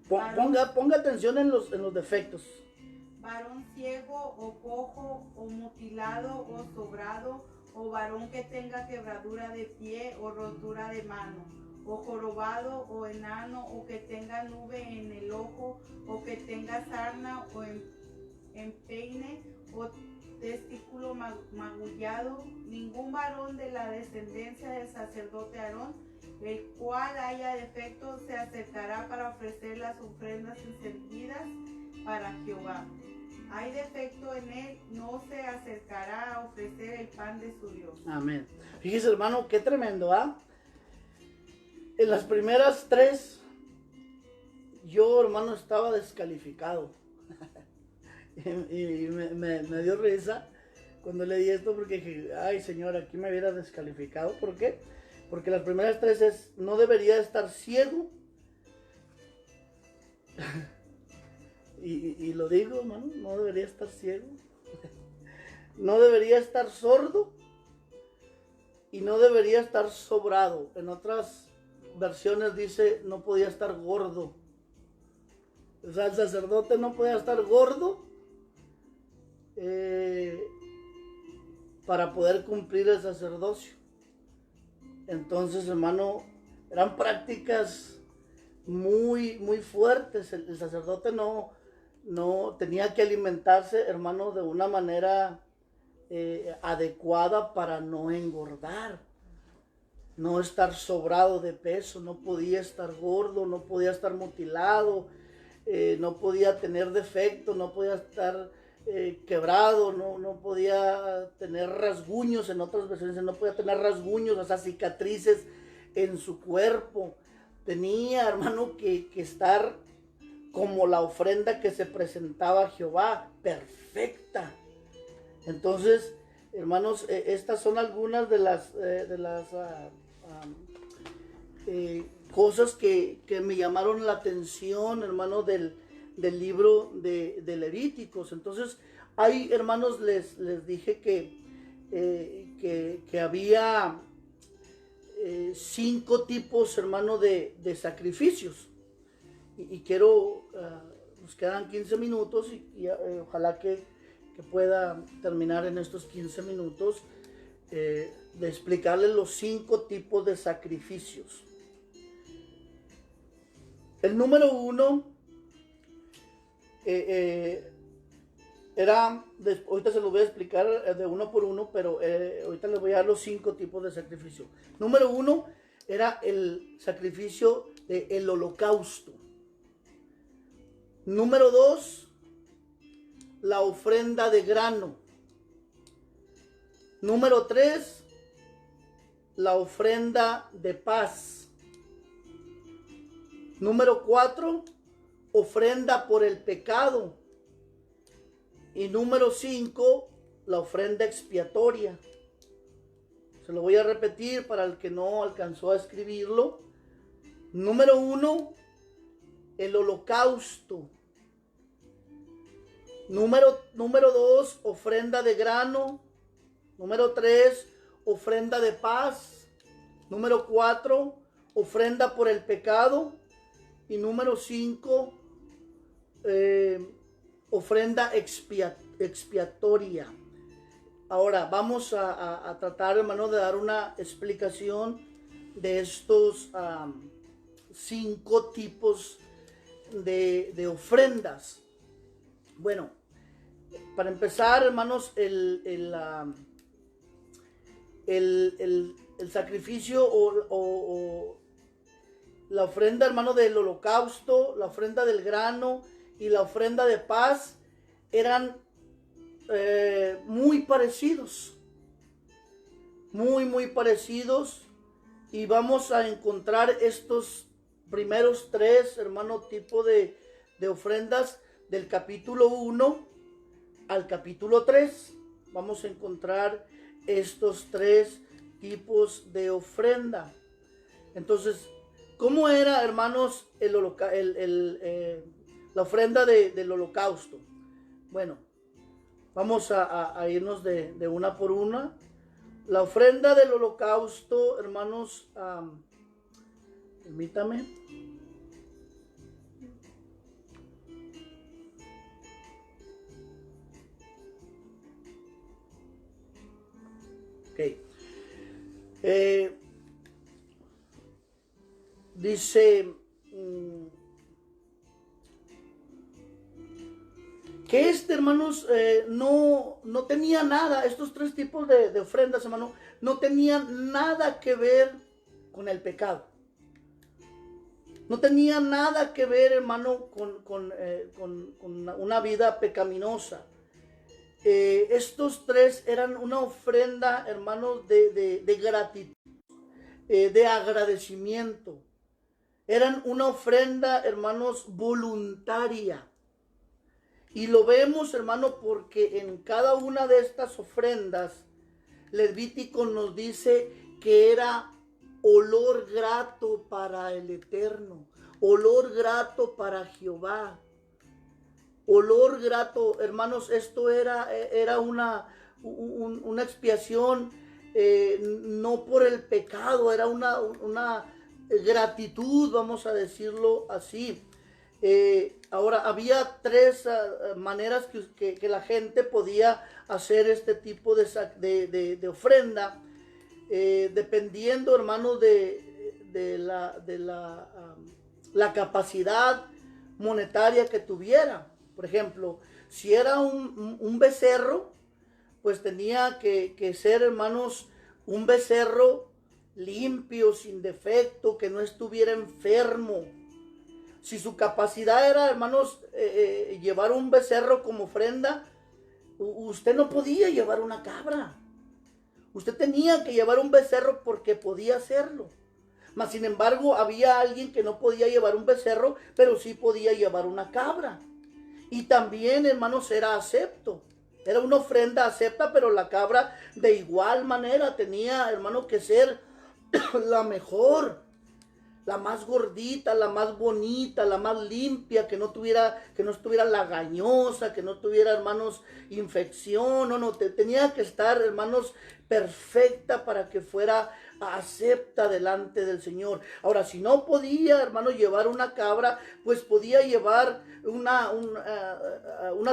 Ponga atención en los defectos. Varón ciego o cojo o mutilado o sobrado, o varón que tenga quebradura de pie o rotura de mano, o jorobado o enano, o que tenga nube en el ojo, o que tenga sarna o empeine o testículo magullado, ningún varón de la descendencia del sacerdote Aarón, el cual haya defecto, se acercará para ofrecer las ofrendas encendidas para Jehová. Hay defecto en él, no se acercará a ofrecer el pan de su Dios. Amén. Fíjese, hermano, qué tremendo, En las primeras 3, yo, hermano, estaba descalificado. y me dio risa cuando leí esto, porque dije, ay, Señor, aquí me hubiera descalificado. ¿Por qué? Porque las primeras 3 es: no debería estar ciego. y lo digo, hermano, no debería estar ciego. No debería estar sordo. Y no debería estar sobrado. En otras versiones dice: no podía estar gordo. O sea, el sacerdote no podía estar gordo para poder cumplir el sacerdocio. Entonces, hermano, eran prácticas muy, muy fuertes. El sacerdote no tenía que alimentarse, hermano, de una manera adecuada para no engordar, no estar sobrado de peso, no podía estar gordo, no podía estar mutilado, no podía tener defecto, no podía estar quebrado, no podía tener rasguños. En otras versiones no podía tener rasguños, o sea, cicatrices en su cuerpo. Tenía, hermano, que estar como la ofrenda que se presentaba a Jehová, perfecta. Entonces, hermanos, estas son algunas de las cosas que me llamaron la atención, hermano, del del libro de Levíticos. Entonces, ahí, hermanos, les dije que había 5 tipos, hermano, de sacrificios. Y quiero, nos quedan 15 minutos y ojalá que pueda terminar en estos 15 minutos de explicarles los 5 tipos de sacrificios. El número 1 era, ahorita se los voy a explicar de uno por uno, pero ahorita les voy a dar los 5 tipos de sacrificio. Número 1 era el sacrificio del holocausto. Número 2, la ofrenda de grano. Número 3, la ofrenda de paz. Número 4, ofrenda por el pecado. Y número 5, la ofrenda expiatoria. Se lo voy a repetir para el que no alcanzó a escribirlo. Número 1, el holocausto. Número 2, ofrenda de grano. Número 3, ofrenda de paz. Número 4, ofrenda por el pecado. Y número 5, ofrenda expiatoria. Ahora vamos a tratar, hermano, de dar una explicación de estos 5 tipos de ofrendas. Bueno, para empezar, hermanos, el sacrificio o la ofrenda, hermano, del holocausto, la ofrenda del grano y la ofrenda de paz eran muy parecidos. Muy parecidos. Y vamos a encontrar estos primeros 3, hermano, tipos de ofrendas del capítulo 1 al capítulo 3. Vamos a encontrar estos 3 tipos de ofrenda. Entonces, ¿cómo era, hermanos, la ofrenda del holocausto? Bueno, vamos a irnos de una por una. La ofrenda del holocausto, hermanos, permítame. Ok. Dice que hermanos, no tenía nada, estos 3 tipos de ofrendas, hermano, no tenían nada que ver con el pecado. No tenía nada que ver, hermano, con una vida pecaminosa. Estos 3 eran una ofrenda, hermanos, de gratitud, de agradecimiento. Eran una ofrenda, hermanos, voluntaria. Y lo vemos, hermano, porque en cada una de estas ofrendas, Levítico nos dice que era olor grato para el Eterno, olor grato para Jehová. Olor grato, hermanos, esto era una expiación, no por el pecado, era una gratitud, vamos a decirlo así. Ahora, había 3 maneras que la gente podía hacer este tipo de ofrenda, dependiendo, hermanos, de la capacidad monetaria que tuviera. Por ejemplo, si era un becerro, pues tenía que ser, hermanos, un becerro limpio, sin defecto, que no estuviera enfermo. Si su capacidad era, hermanos, llevar un becerro como ofrenda, usted no podía llevar una cabra. Usted tenía que llevar un becerro porque podía hacerlo. Mas, sin embargo, había alguien que no podía llevar un becerro, pero sí podía llevar una cabra. Y también, hermanos, era acepto. Era una ofrenda acepta, pero la cabra de igual manera tenía, hermano, que ser la mejor. la más gordita, la más bonita, la más limpia, que no estuviera lagañosa, que no tuviera, hermanos, infección. No, tenía que estar, hermanos, perfecta para que fuera acepta delante del Señor. Ahora, si no podía, hermano, llevar una cabra, pues podía llevar una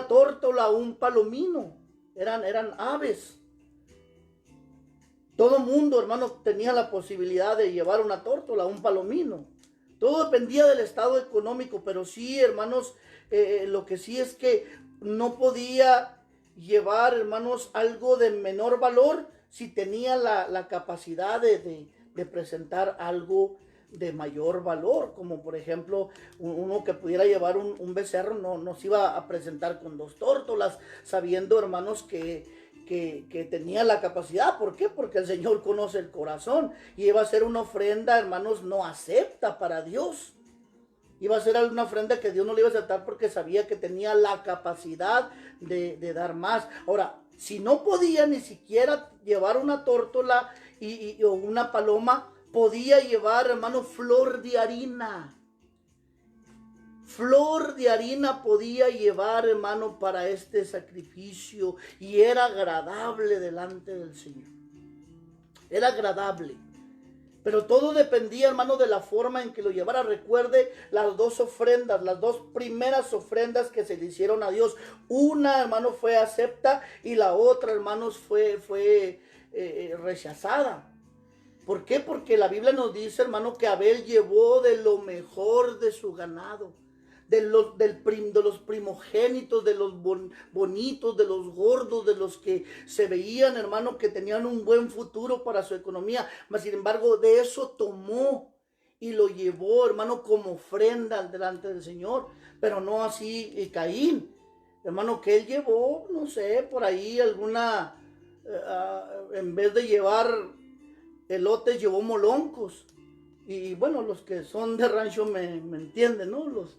tórtola, un palomino. Eran aves. Todo mundo, hermano, tenía la posibilidad de llevar una tórtola, un palomino. Todo dependía del estado económico, pero sí, hermanos, lo que sí es que no podía llevar, hermanos, algo de menor valor si tenía la capacidad de presentar algo de mayor valor, como por ejemplo uno que pudiera llevar un becerro no se iba a presentar con 2 tórtolas, sabiendo, hermanos, que tenía la capacidad. ¿Por qué? Porque el Señor conoce el corazón, y iba a ser una ofrenda, hermanos, no acepta para Dios. Iba a ser una ofrenda que Dios no le iba a aceptar porque sabía que tenía la capacidad de dar más. Ahora, si no podía ni siquiera llevar una tórtola o una paloma, podía llevar, hermano, flor de harina. Flor de harina podía llevar, hermano, para este sacrificio, y era agradable delante del Señor. Era agradable. Pero todo dependía, hermano, de la forma en que lo llevara. Recuerde las 2 ofrendas, las 2 primeras ofrendas que se le hicieron a Dios. Una, hermano, fue acepta, y la otra, hermanos, fue rechazada. ¿Por qué? Porque la Biblia nos dice, hermano, que Abel llevó de lo mejor de su ganado, de los primogénitos, de los bonitos, de los gordos, de los que se veían, hermano, que tenían un buen futuro para su economía. Mas, sin embargo, de eso tomó y lo llevó, hermano, como ofrenda delante del Señor. Pero no así Caín, hermano, que él llevó, no sé, por ahí alguna, en vez de llevar elotes, llevó moloncos. Y bueno, los que son de rancho me entienden, ¿no? Los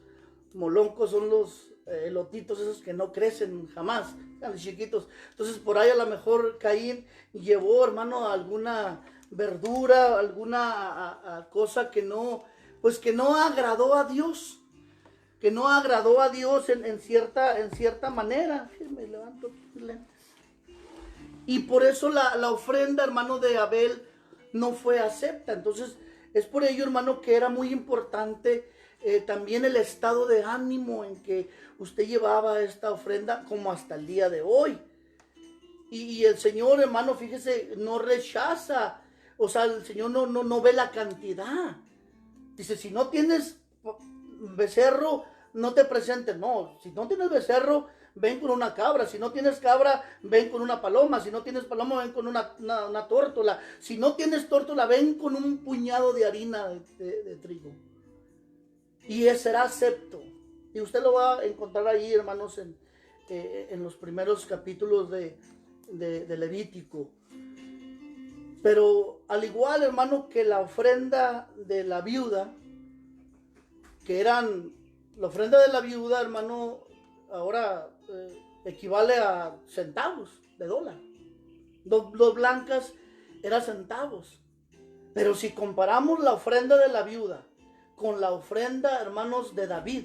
moloncos son los elotitos esos que no crecen jamás, tan chiquitos. Entonces, por ahí a lo mejor Caín llevó, hermano, alguna verdura, alguna cosa que no agradó a Dios, que no agradó a Dios en cierta manera. Me levanto mis lentes. Y por eso la ofrenda, hermano, de Abel no fue acepta. Entonces, es por ello, hermano, que era muy importante también el estado de ánimo en que usted llevaba esta ofrenda, como hasta el día de hoy. Y el Señor, hermano, fíjese, no rechaza. O sea, el Señor no ve la cantidad. Dice, si no tienes becerro, no te presentes. No, si no tienes becerro, ven con una cabra. Si no tienes cabra, ven con una paloma. Si no tienes paloma, ven con una tórtola. Si no tienes tórtola, ven con un puñado de harina de trigo. Y será acepto. Y usted lo va a encontrar ahí, hermanos, en los primeros capítulos de Levítico. Pero al igual, hermano, que la ofrenda de la viuda, la ofrenda de la viuda, hermano, ahora equivale a centavos de dólar. Dos blancas eran centavos. Pero si comparamos la ofrenda de la viuda con la ofrenda, hermanos, de David,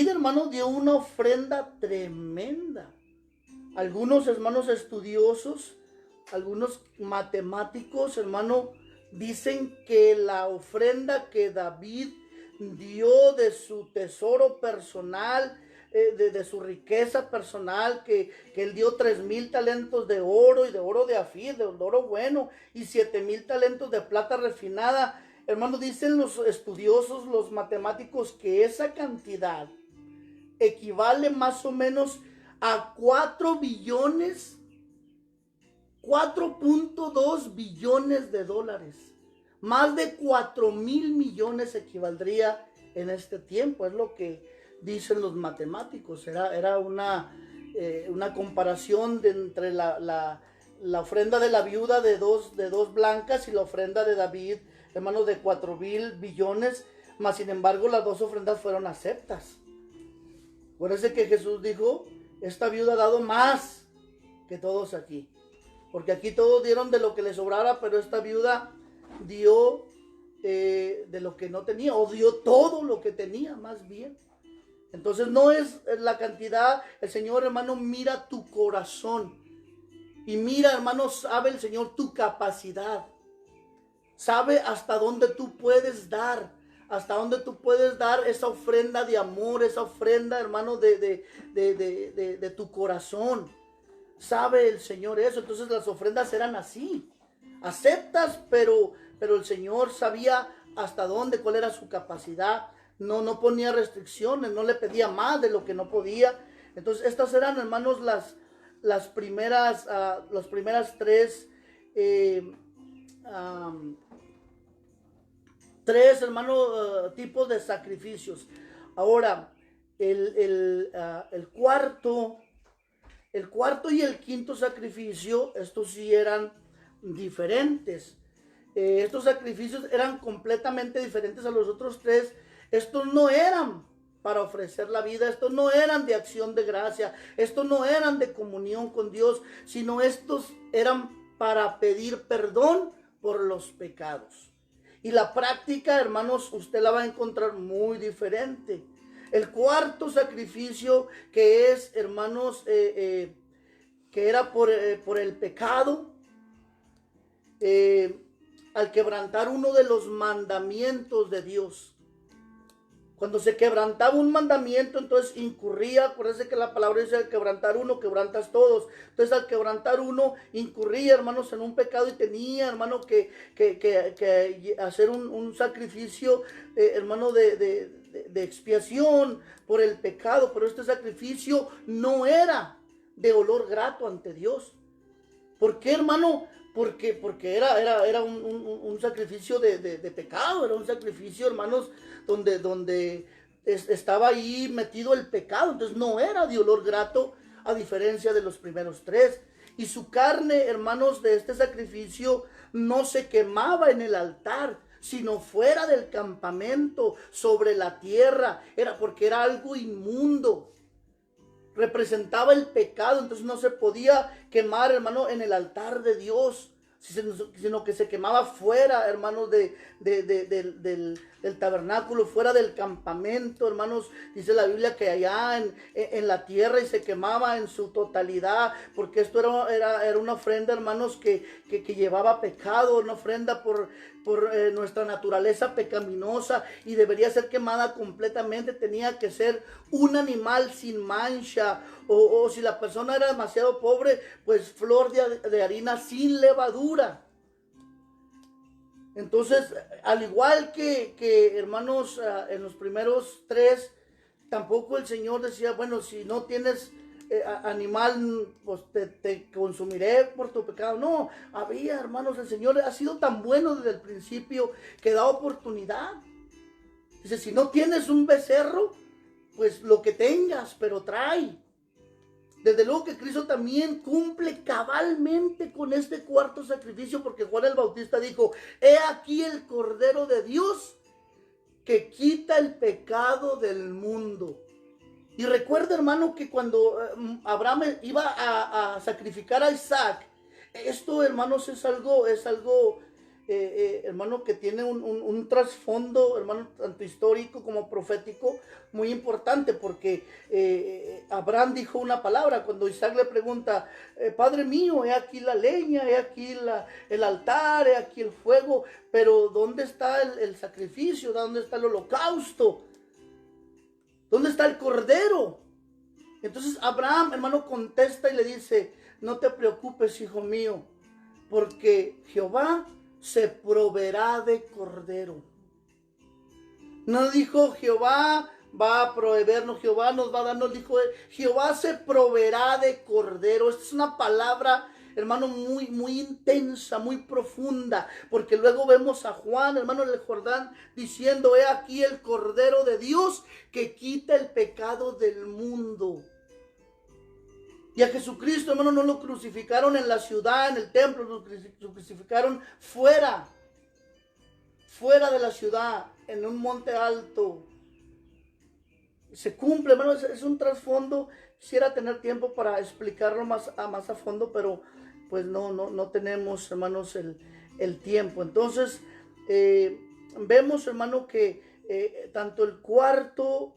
hermano, dio una ofrenda tremenda. Algunos, hermanos, estudiosos, algunos matemáticos, hermano, dicen que la ofrenda que David dio de su tesoro personal, de su riqueza personal, que él dio 3,000 talentos de oro, y de oro de Afir, de oro bueno, y 7,000 talentos de plata refinada. Hermanos, dicen los estudiosos, los matemáticos, que esa cantidad equivale más o menos a 4.2 billones de dólares. Más de 4,000 millones equivaldría en este tiempo. Es lo que dicen los matemáticos. Era una comparación entre la ofrenda de la viuda de dos blancas y la ofrenda de David, hermanos, de 4,000 billones. Mas sin embargo, las 2 ofrendas fueron aceptas. Acuérdense que Jesús dijo, esta viuda ha dado más que todos aquí. Porque aquí todos dieron de lo que les sobrara, pero esta viuda dio de lo que no tenía, o dio todo lo que tenía, más bien. Entonces no es la cantidad. El Señor, hermano, mira tu corazón. Y mira, hermano, sabe el Señor tu capacidad. Sabe hasta dónde tú puedes dar. Hasta dónde tú puedes dar esa ofrenda de amor, esa ofrenda, hermano, de tu corazón. Sabe el Señor eso. Entonces las ofrendas eran así. Aceptas, pero el Señor sabía hasta dónde, cuál era su capacidad. No ponía restricciones, no le pedía más de lo que no podía. Entonces estas eran, hermanos, las primeras tres, tipos de sacrificios. Ahora, el cuarto y el quinto sacrificio, estos sí eran diferentes. Estos sacrificios eran completamente diferentes a los otros tres. Estos no eran para ofrecer la vida, estos no eran de acción de gracia, estos no eran de comunión con Dios, sino estos eran para pedir perdón por los pecados. Y la práctica, hermanos, usted la va a encontrar muy diferente. El cuarto sacrificio, que es, hermanos, que era por el pecado, al quebrantar uno de los mandamientos de Dios. Cuando se quebrantaba un mandamiento, entonces incurría, acuérdense que la palabra dice: al quebrantar uno, quebrantas todos. Entonces al quebrantar uno, incurría, hermanos, en un pecado y tenía, hermano, que hacer un sacrificio, hermano, de expiación por el pecado. Pero este sacrificio no era de olor grato ante Dios. ¿Por qué, hermano? Porque era un sacrificio de pecado, era un sacrificio, hermanos, donde estaba ahí metido el pecado. Entonces no era de olor grato, a diferencia de los primeros tres. Y su carne, hermanos, de este sacrificio no se quemaba en el altar, sino fuera del campamento, sobre la tierra. Era porque era algo inmundo. Representaba el pecado, entonces no se podía quemar, hermano, en el altar de Dios, sino que se quemaba fuera, hermanos, del tabernáculo, fuera del campamento, hermanos. Dice la Biblia que allá en la tierra, y se quemaba en su totalidad, porque esto era una ofrenda, hermanos, que llevaba pecado, una ofrenda por nuestra naturaleza pecaminosa, y debería ser quemada completamente. Tenía que ser un animal sin mancha, o si la persona era demasiado pobre, pues flor de harina sin levadura. Entonces, al igual que hermanos, en los primeros tres, tampoco el Señor decía: bueno, si no tienes animal, pues te consumiré por tu pecado. No, había, hermanos, el Señor ha sido tan bueno desde el principio que da oportunidad. Dice: si no tienes un becerro, pues lo que tengas, pero trae. Desde luego que Cristo también cumple cabalmente con este cuarto sacrificio, porque Juan el Bautista dijo: he aquí el Cordero de Dios que quita el pecado del mundo. Y recuerda, hermano, que cuando Abraham iba a sacrificar a Isaac, esto, hermanos, es algo hermano, que tiene un trasfondo, hermano, tanto histórico como profético, muy importante, porque Abraham dijo una palabra cuando Isaac le pregunta: Padre mío, he aquí la leña, he aquí el altar, he aquí el fuego, pero ¿dónde está el sacrificio? ¿Dónde está el holocausto? ¿Dónde está el cordero? Entonces Abraham, hermano, contesta y le dice: no te preocupes, hijo mío, porque Jehová se proveerá de cordero. No dijo: Jehová va a proveernos, Jehová nos va a dar. No dijo: Jehová se proveerá de cordero. Esta es una palabra, hermano, muy, muy intensa, muy profunda, porque luego vemos a Juan, hermano, en el Jordán, diciendo: he aquí el Cordero de Dios que quita el pecado del mundo. Y a Jesucristo, hermano, no lo crucificaron en la ciudad, en el templo, lo crucificaron fuera de la ciudad, en un monte alto. Se cumple, hermano, es un trasfondo. Quisiera tener tiempo para explicarlo más a fondo, pero pues no tenemos, hermanos, el tiempo. Entonces, vemos, hermano, que tanto el cuarto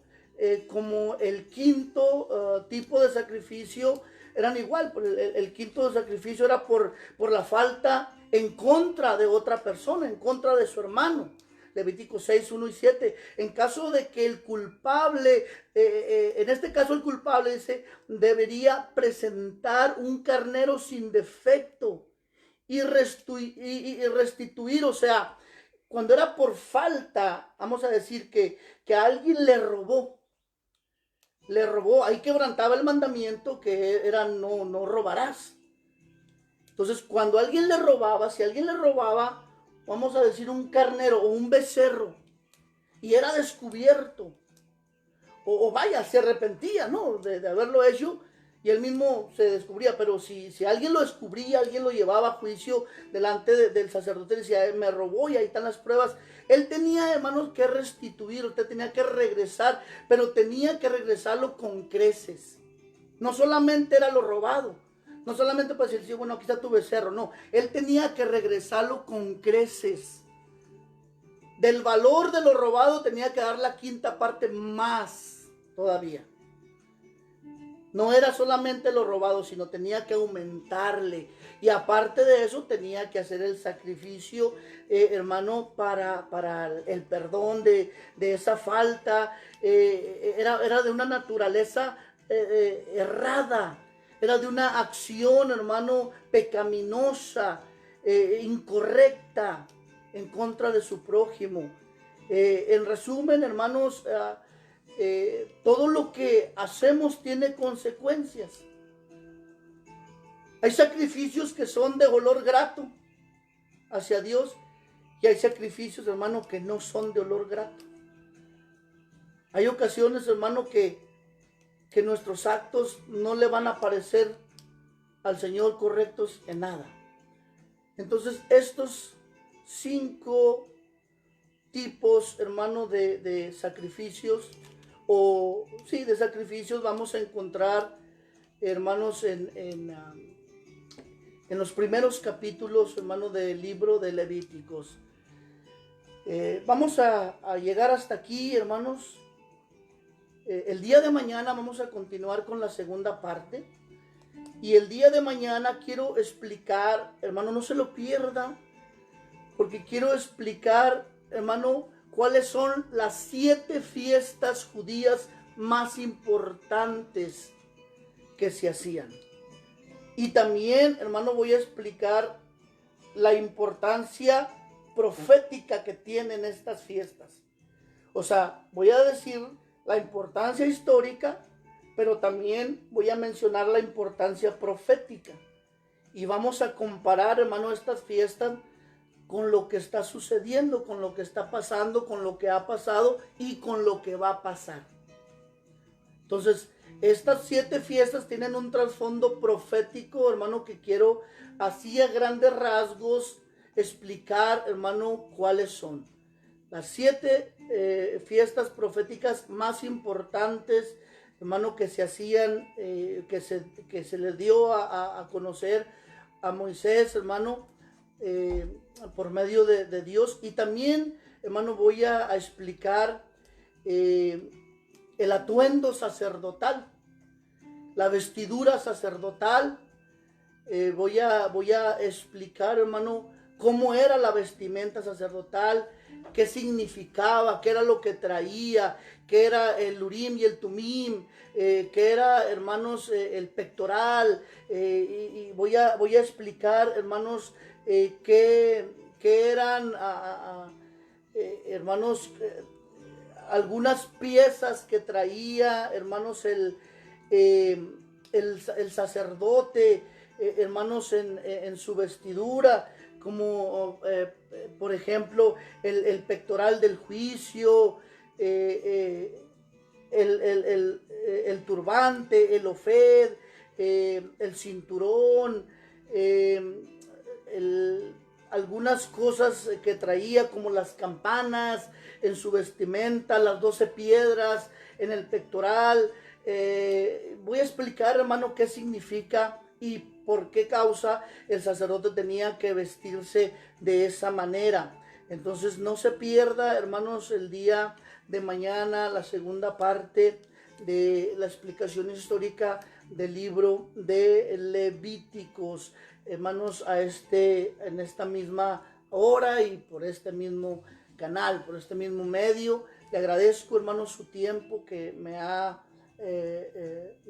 como el quinto tipo de sacrificio eran igual. El quinto sacrificio era por la falta en contra de otra persona, en contra de su hermano. Levítico 6, 1 y 7. En caso de que el culpable, en este caso el culpable dice, debería presentar un carnero sin defecto y restituir, o sea, cuando era por falta, vamos a decir que alguien le robó, ahí quebrantaba el mandamiento que era no robarás. Entonces, cuando alguien le robaba, si alguien le robaba, vamos a decir un carnero o un becerro, y era descubierto, o vaya, se arrepentía, ¿no? De haberlo hecho, y él mismo se descubría. Pero si alguien lo descubría, alguien lo llevaba a juicio delante del sacerdote y decía, me robó y ahí están las pruebas, él tenía, hermanos, que restituir, usted tenía que regresar, pero tenía que regresarlo con creces. No solamente era lo robado, no solamente para decir, bueno, aquí está tu becerro, no, él tenía que regresarlo con creces. Del valor de lo robado tenía que dar la quinta parte más todavía. No era solamente lo robado, sino tenía que aumentarle. Y aparte de eso, tenía que hacer el sacrificio, hermano, para el perdón de esa falta. Era de una naturaleza errada. Era de una acción, hermano, pecaminosa, incorrecta, en contra de su prójimo. En resumen, hermanos, todo lo que hacemos tiene consecuencias. Hay sacrificios que son de olor grato hacia Dios, y hay sacrificios, hermano, que no son de olor grato. Hay ocasiones, hermano, que nuestros actos no le van a parecer al Señor correctos en nada. Entonces, estos 5 tipos, hermano, de sacrificios, de sacrificios vamos a encontrar, hermanos, en los primeros capítulos, hermano, del libro de Levíticos. Vamos a llegar hasta aquí, hermanos. El día de mañana vamos a continuar con la segunda parte. Y el día de mañana quiero explicar, hermano, no se lo pierda, porque quiero explicar, hermano, cuáles son las 7 fiestas judías más importantes que se hacían. Y también, hermano, voy a explicar la importancia profética que tienen estas fiestas. O sea, voy a decir la importancia histórica, pero también voy a mencionar la importancia profética. Y vamos a comparar, hermano, estas fiestas con lo que está sucediendo, con lo que está pasando, con lo que ha pasado y con lo que va a pasar. Entonces, estas 7 fiestas tienen un trasfondo profético, hermano, que quiero así a grandes rasgos explicar, hermano, cuáles son. Las 7 fiestas proféticas más importantes, hermano, que se hacían, que se les dio a conocer a Moisés, hermano, por medio de Dios. Y también, hermano, voy a explicar el atuendo sacerdotal, la vestidura sacerdotal. Voy a explicar, hermano, cómo era la vestimenta sacerdotal, qué significaba, qué era lo que traía, qué era el Urim y el Tumim, qué era, hermanos, el pectoral, y voy a explicar, hermanos, qué eran, hermanos, algunas piezas que traía, hermanos, el sacerdote, hermanos, en su vestidura, como por ejemplo el pectoral del juicio, el turbante, el ofed, el cinturón, algunas cosas que traía, como las campanas en su vestimenta, las 12 piedras en el pectoral. Voy a explicar, hermano, qué significa y por qué causa el sacerdote tenía que vestirse de esa manera. Entonces no se pierda, hermanos, el día de mañana la segunda parte de la explicación histórica del libro de Levíticos, hermanos, en esta misma hora y por este mismo canal, por este mismo medio. Le agradezco, hermanos, su tiempo que me ha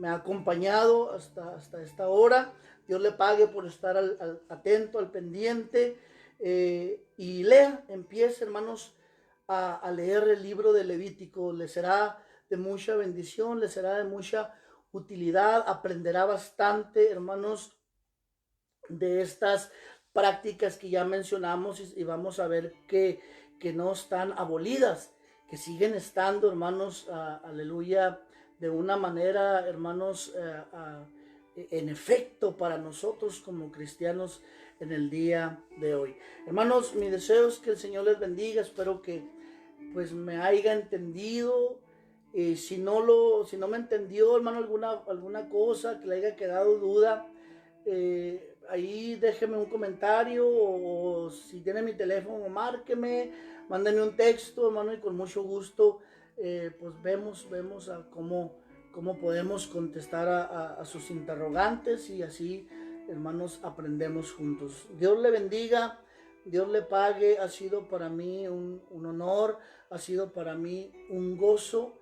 acompañado hasta esta hora. Dios le pague por estar atento, al pendiente, y empiece, hermanos, a leer el libro de Levítico. Le será de mucha bendición, le será de mucha utilidad, aprenderá bastante, hermanos, de estas prácticas que ya mencionamos, y vamos a ver que no están abolidas, que siguen estando, hermanos, aleluya, de una manera, hermanos, en efecto para nosotros como cristianos en el día de hoy. Hermanos, mi deseo es que el Señor les bendiga. Espero que pues me haya entendido. Si no me entendió, hermano, alguna cosa que le haya quedado duda, ahí déjeme un comentario, o si tiene mi teléfono, márqueme, mándeme un texto, hermano, y con mucho gusto pues vemos a cómo podemos contestar a sus interrogantes, y así, hermanos, aprendemos juntos. Dios le bendiga, Dios le pague. Ha sido para mí un honor, ha sido para mí un gozo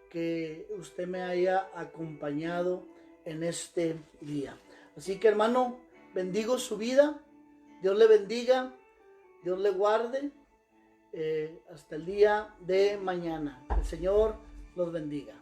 que usted me haya acompañado en este día. Así que, hermano, bendigo su vida. Dios le bendiga, Dios le guarde. Hasta el día de mañana. El Señor los bendiga.